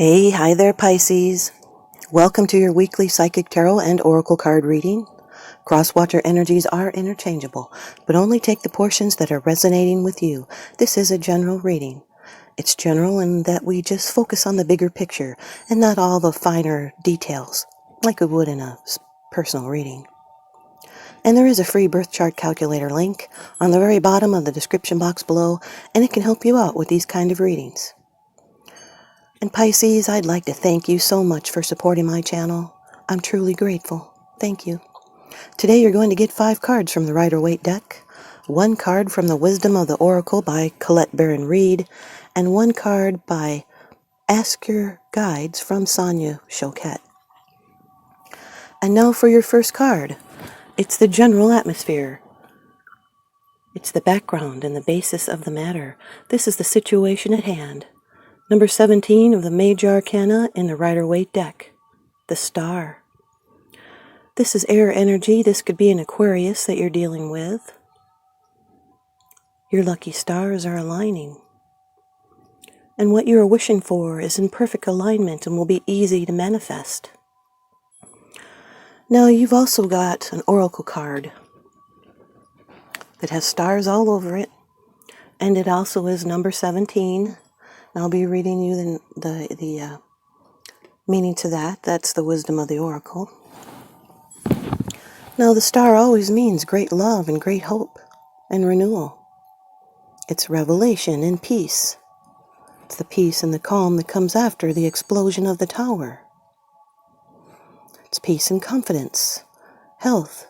Hi there, Pisces. Welcome to your weekly Psychic Tarot and Oracle card reading. Cross-watcher energies are interchangeable, but only take the portions that are resonating with you. This is a general reading. It's general in that we just focus on the bigger picture and not all the finer details, like we would in a personal reading. And there is a free birth chart calculator link on the very bottom of the description box below, and it can help you out with these kind of readings. And Pisces, I'd like to thank you so much for supporting my channel. I'm truly grateful. Thank you. Today you're going to get 5 cards from the Rider-Waite deck, 1 card from the Wisdom of the Oracle by Colette Baron Reed, and 1 card by Ask Your Guides from Sonia Choquette. And now for your first card. It's the general atmosphere. It's the background and the basis of the matter. This is the situation at hand. Number 17 of the Major Arcana in the Rider-Waite deck, the Star. This is air energy. This could be an Aquarius that you're dealing with. Your lucky stars are aligning. And what you are wishing for is in perfect alignment and will be easy to manifest. Now you've also got an Oracle card that has stars all over it. And it also is number 17. I'll be reading you the meaning to that. That's the Wisdom of the Oracle. Now, the star always means great love and great hope and renewal. It's revelation and peace. It's the peace and the calm that comes after the explosion of the tower. It's peace and confidence, health,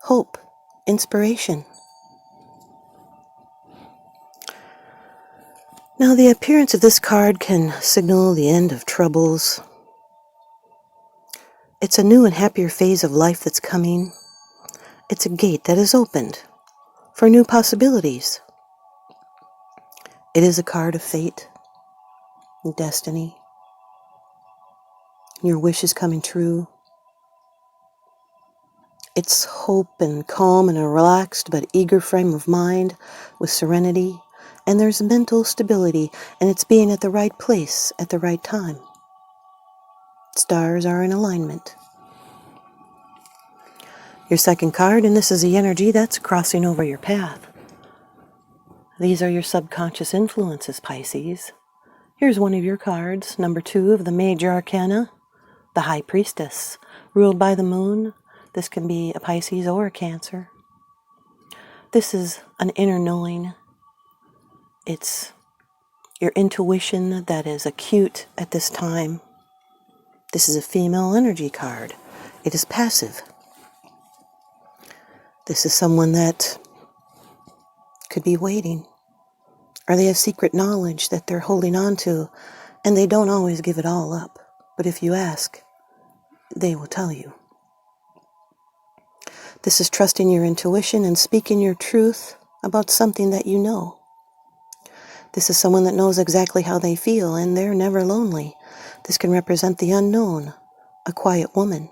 hope, inspiration. Now, the appearance of this card can signal the end of troubles. It's a new and happier phase of life that's coming. It's a gate that is opened for new possibilities. It is a card of fate and destiny. Your wish is coming true. It's hope and calm and a relaxed but eager frame of mind with serenity. And there's mental stability, and it's being at the right place at the right time. Stars are in alignment. Your second card, and this is the energy that's crossing over your path. These are your subconscious influences, Pisces. Here's one of your cards, number 2 of the Major Arcana, the High Priestess, ruled by the moon. This can be a Pisces or a Cancer. This is an inner knowing. It's your intuition that is acute at this time. This is a female energy card. It is passive. This is someone that could be waiting, or they have secret knowledge that they're holding on to, and they don't always give it all up. But if you ask, they will tell you. This is trusting your intuition and speaking your truth about something that you know. This is someone that knows exactly how they feel, and they're never lonely. This can represent the unknown, a quiet woman.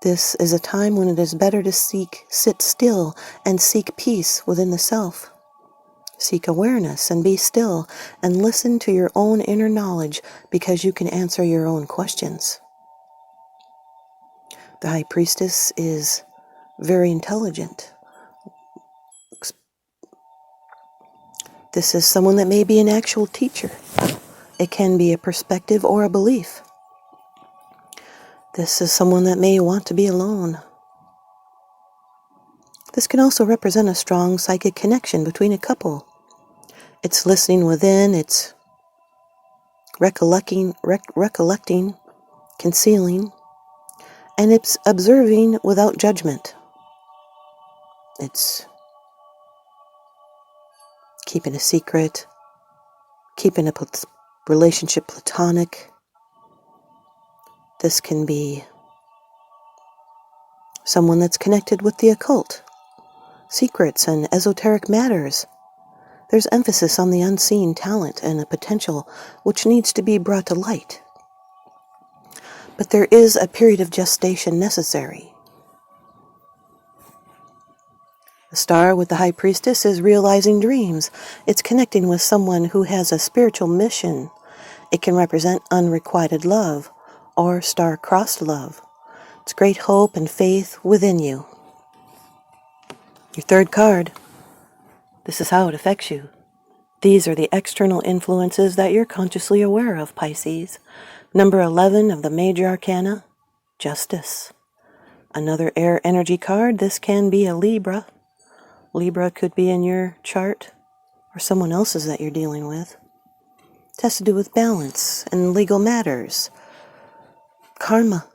This is a time when it is better to sit still and seek peace within the self. Seek awareness and be still and listen to your own inner knowledge because you can answer your own questions. The High Priestess is very intelligent. This is someone that may be an actual teacher. It can be a perspective or a belief. This is someone that may want to be alone. This can also represent a strong psychic connection between a couple. It's listening within, it's recollecting, concealing, and it's observing without judgment. It's keeping a secret, keeping a relationship platonic. This can be someone that's connected with the occult, secrets, and esoteric matters. There's emphasis on the unseen talent and a potential which needs to be brought to light. But there is a period of gestation necessary. The star with the High Priestess is realizing dreams. It's connecting with someone who has a spiritual mission It can represent unrequited love or star-crossed love. It's great hope and faith within you. Your third card. This is how it affects you. These are the external influences that you're consciously aware of, Pisces. Number 11 of the major arcana, Justice. Another air energy card. This can be a Libra. Libra could be in your chart or someone else's that you're dealing with. It has to do with balance and legal matters. Karma,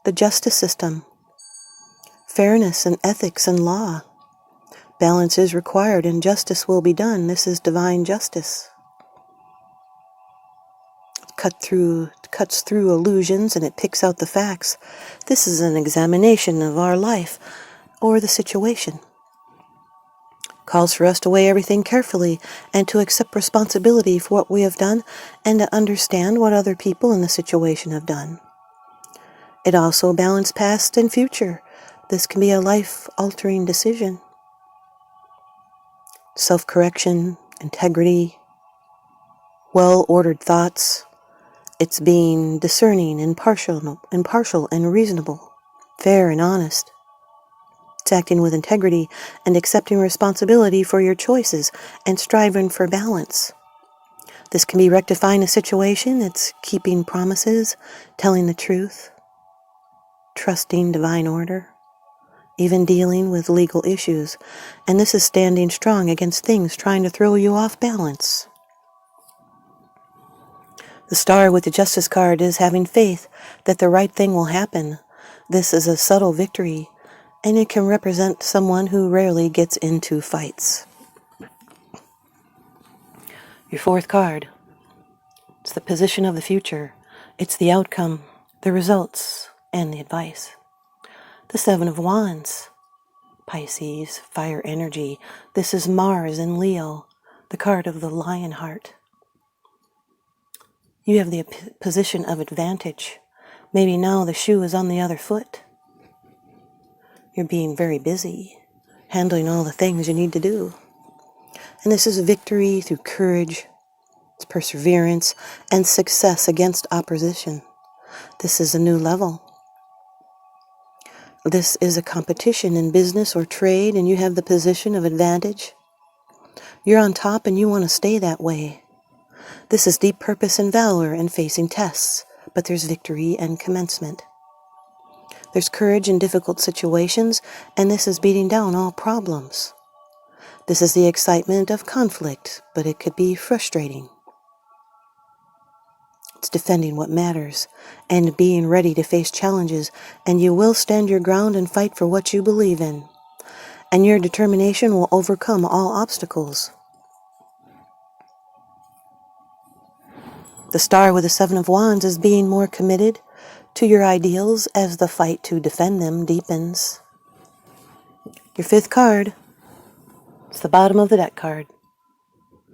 the justice system, fairness and ethics and law. Balance is required and justice will be done. This is divine justice. Cuts through illusions and it picks out the facts. This is an examination of our life or the situation. Calls for us to weigh everything carefully and to accept responsibility for what we have done and to understand what other people in the situation have done. It also balances past and future. This can be a life-altering decision. Self-correction, integrity, well-ordered thoughts. It's being discerning, impartial and reasonable, fair and honest. It's acting with integrity and accepting responsibility for your choices and striving for balance. This can be rectifying a situation. It's keeping promises, telling the truth, trusting divine order, even dealing with legal issues. And this is standing strong against things trying to throw you off balance. The star with the Justice card is having faith that the right thing will happen. This is a subtle victory, and it can represent someone who rarely gets into fights. Your fourth card. It's the position of the future. It's the outcome, the results, and the advice. The Seven of Wands. Pisces, fire energy. This is Mars in Leo, the card of the lion heart. You have the position of advantage. Maybe now the shoe is on the other foot. You're being very busy, handling all the things you need to do. And this is victory through courage, perseverance, and success against opposition. This is a new level. This is a competition in business or trade, and you have the position of advantage. You're on top and you want to stay that way. This is deep purpose and valor and facing tests, but there's victory and commencement. There's courage in difficult situations, and this is beating down all problems. This is the excitement of conflict, but it could be frustrating. It's defending what matters and being ready to face challenges, and you will stand your ground and fight for what you believe in. And your determination will overcome all obstacles. The star with the Seven of Wands is being more committed to your ideals as the fight to defend them deepens. Your fifth card. It's the bottom of the deck card.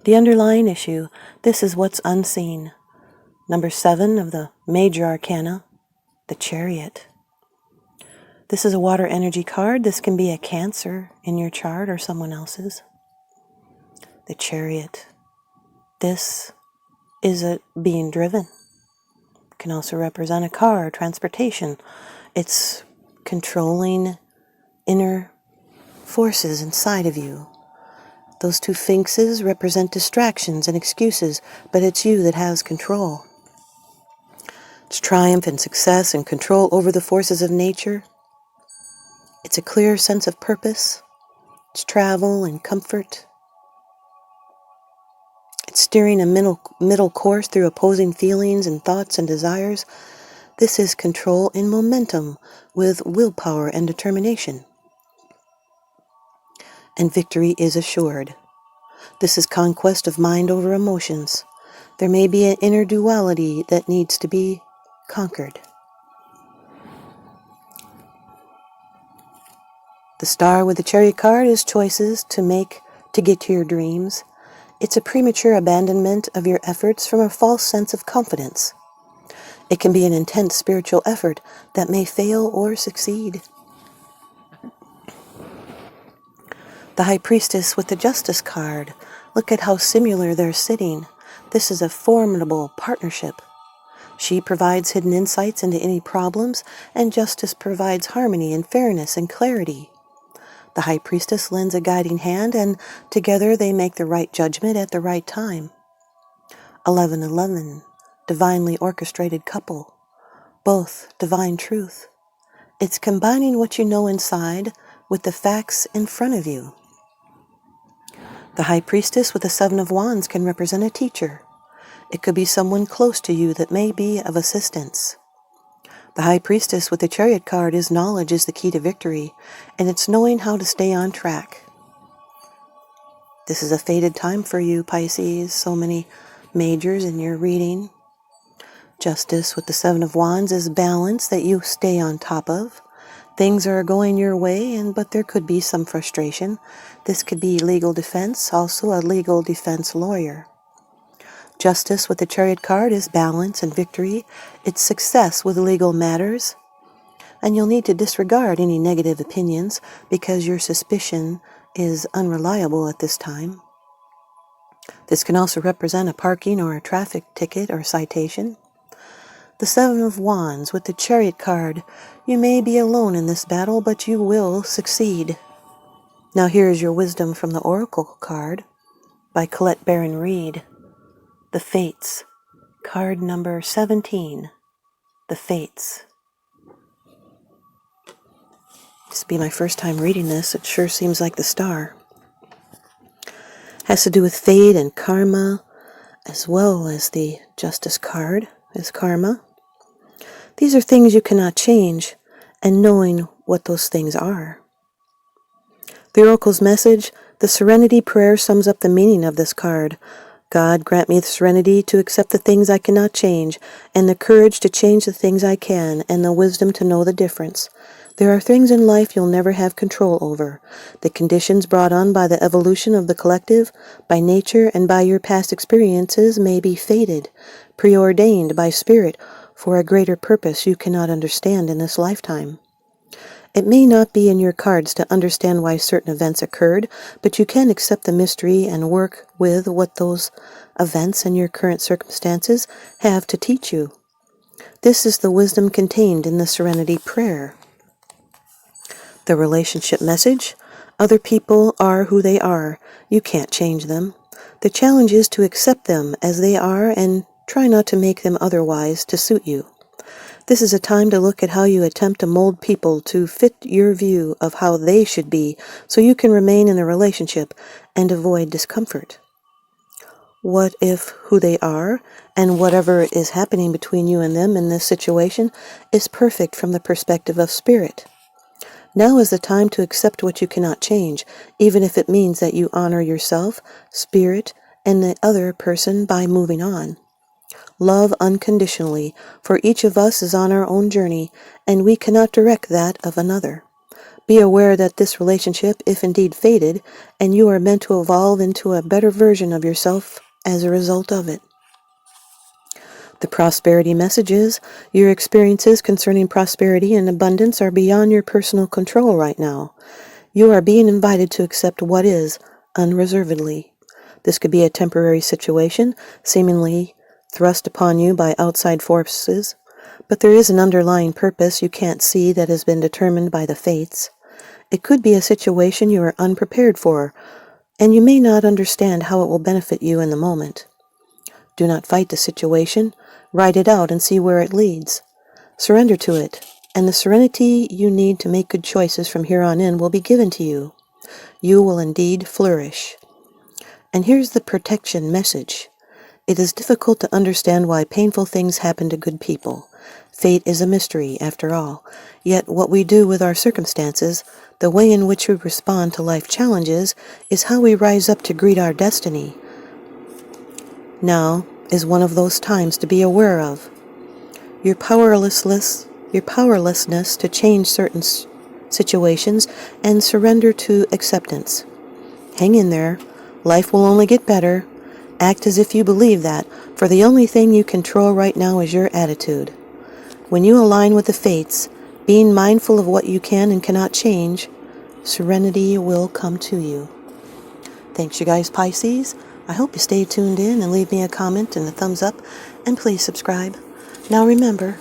The underlying issue. This is what's unseen. Number 7 of the major arcana, the Chariot. This is a water energy card. This can be a Cancer in your chart or someone else's. The Chariot. This is a being driven. It can also represent a car, transportation. It's controlling inner forces inside of you. Those two sphinxes represent distractions and excuses, but it's you that has control. It's triumph and success and control over the forces of nature. It's a clear sense of purpose. It's travel and comfort. It's steering a middle course through opposing feelings and thoughts and desires. This is control and momentum with willpower and determination. And victory is assured. This is conquest of mind over emotions. There may be an inner duality that needs to be conquered. The star with the Chariot card is choices to make to get to your dreams. It's a premature abandonment of your efforts from a false sense of confidence. It can be an intense spiritual effort that may fail or succeed. The High Priestess with the Justice card. Look at how similar they're sitting. This is a formidable partnership. She provides hidden insights into any problems, and Justice provides harmony and fairness and clarity. The High Priestess lends a guiding hand, and together they make the right judgment at the right time. 1111, divinely orchestrated couple. Both divine truth. It's combining what you know inside with the facts in front of you. The High Priestess with the Seven of Wands can represent a teacher. It could be someone close to you that may be of assistance. The High Priestess with the Chariot card is knowledge is the key to victory, and it's knowing how to stay on track. This is a fated time for you, Pisces. So many majors in your reading. Justice with the Seven of Wands is balance that you stay on top of. Things are going your way, but there could be some frustration. This could be legal defense, also a legal defense lawyer. Justice with the Chariot card is balance and victory. It's success with legal matters. And you'll need to disregard any negative opinions because your suspicion is unreliable at this time. This can also represent a parking or a traffic ticket or citation. The Seven of Wands with the Chariot card. You may be alone in this battle, but you will succeed. Now here is your wisdom from the Oracle card by Colette Baron Reed. The Fates. Card number 17. The Fates. This will be my first time reading this. It sure seems like the star. Has to do with fate and karma, as well as the Justice card is karma. These are things you cannot change, and knowing what those things are. The Oracle's message, the Serenity Prayer, sums up the meaning of this card. God, grant me the serenity to accept the things I cannot change, and the courage to change the things I can, and the wisdom to know the difference. There are things in life you'll never have control over. The conditions brought on by the evolution of the collective, by nature, and by your past experiences may be fated, preordained by spirit for a greater purpose you cannot understand in this lifetime. It may not be in your cards to understand why certain events occurred, but you can accept the mystery and work with what those events and your current circumstances have to teach you. This is the wisdom contained in the Serenity Prayer. The relationship message, other people are who they are. You can't change them. The challenge is to accept them as they are and try not to make them otherwise to suit you. This is a time to look at how you attempt to mold people to fit your view of how they should be so you can remain in the relationship and avoid discomfort. What if who they are and whatever is happening between you and them in this situation is perfect from the perspective of spirit? Now is the time to accept what you cannot change, even if it means that you honor yourself, spirit, and the other person by moving on. Love unconditionally, for each of us is on our own journey, and we cannot direct that of another. Be aware that this relationship, if indeed fated, and you are meant to evolve into a better version of yourself as a result of it. The prosperity messages, your experiences concerning prosperity and abundance are beyond your personal control right now. You are being invited to accept what is unreservedly. This could be a temporary situation, seemingly thrust upon you by outside forces, but there is an underlying purpose you can't see that has been determined by the fates. It could be a situation you are unprepared for, and you may not understand how it will benefit you in the moment. Do not fight the situation. Write it out and see where it leads. Surrender to it, and the serenity you need to make good choices from here on in will be given to you. You will indeed flourish. And here's the protection message. It is difficult to understand why painful things happen to good people. Fate is a mystery, after all. Yet what we do with our circumstances, the way in which we respond to life challenges, is how we rise up to greet our destiny. Now is one of those times to be aware of. Your powerlessness to change certain situations and surrender to acceptance. Hang in there. Life will only get better. Act as if you believe that, for the only thing you control right now is your attitude. When you align with the fates, being mindful of what you can and cannot change, serenity will come to you. Thanks, you guys, Pisces. I hope you stay tuned in and leave me a comment and a thumbs up, and please subscribe. Now remember,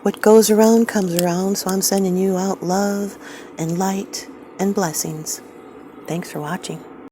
what goes around comes around, so I'm sending you out love and light and blessings. Thanks for watching.